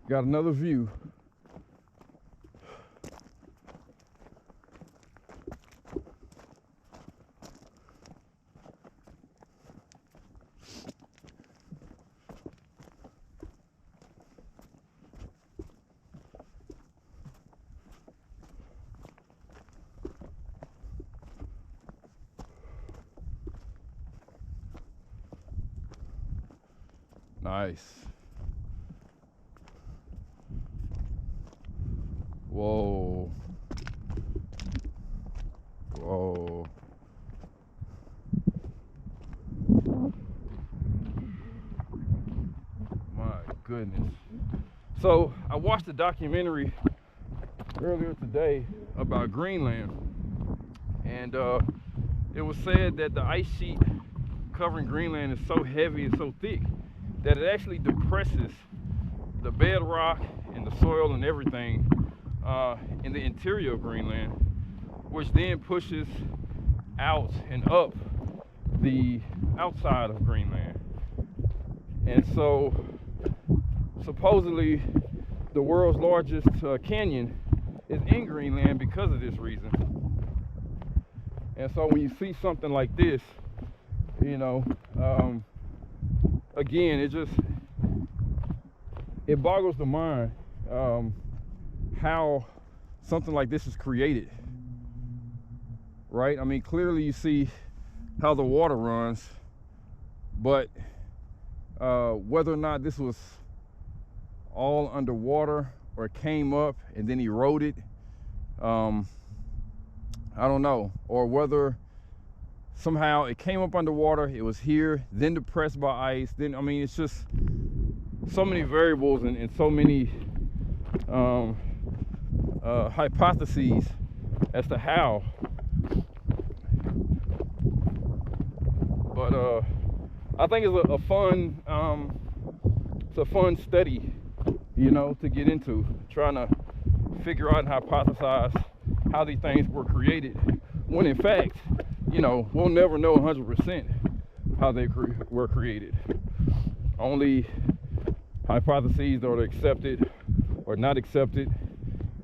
Got another view. Nice. Whoa. Whoa. My goodness. So I watched a documentary earlier today about Greenland, and it was said that the ice sheet covering Greenland is so heavy and so thick that it actually depresses the bedrock and the soil and everything in the interior of Greenland, which then pushes out and up the outside of Greenland. And so supposedly the world's largest canyon is in Greenland because of this reason. And so when you see something like this, you know, again, it boggles the mind how something like this is created, right? I mean, clearly you see how the water runs, but whether or not this was all underwater or came up and then eroded, I don't know, or whether somehow it came up underwater, it was here, then depressed by ice, then, I mean, it's just so many variables and so many hypotheses as to how. But I think it's a fun study, you know, to get into, trying to figure out and hypothesize how these things were created, when in fact, you know, we'll never know 100% how they were created. Only hypotheses that are accepted or not accepted,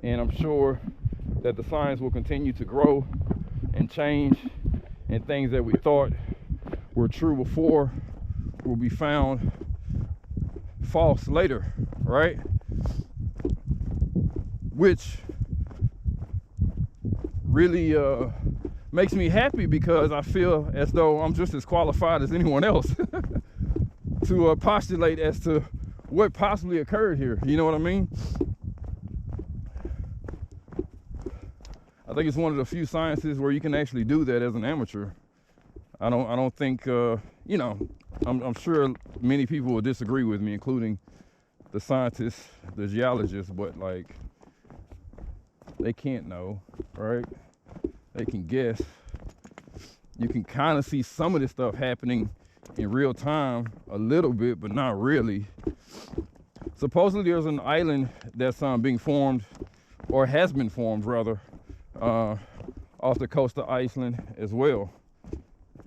and I'm sure that the science will continue to grow and change, and things that we thought were true before will be found false later, right? Which really makes me happy, because I feel as though I'm just as qualified as anyone else to postulate as to what possibly occurred here. You know what I mean? I think it's one of the few sciences where you can actually do that as an amateur. I don't think you know, I'm sure many people will disagree with me, including the scientists, the geologists, but like, they can't know, right? They can guess. You can kind of see some of this stuff happening in real time a little bit, but not really. Supposedly there's an island that's being formed, or has been formed rather, off the coast of Iceland as well.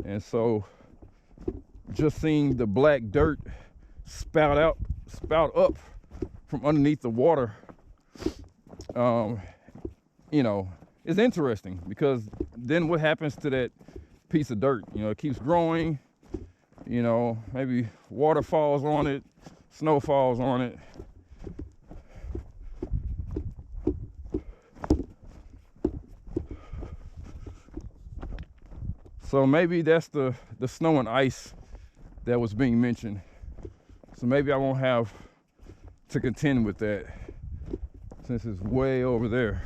And so just seeing the black dirt spout up from underneath the water, you know, is interesting, because then what happens to that piece of dirt? You know, it keeps growing, you know, maybe water falls on it, snow falls on it. So maybe that's the snow and ice that was being mentioned. So maybe I won't have to contend with that, since it's way over there.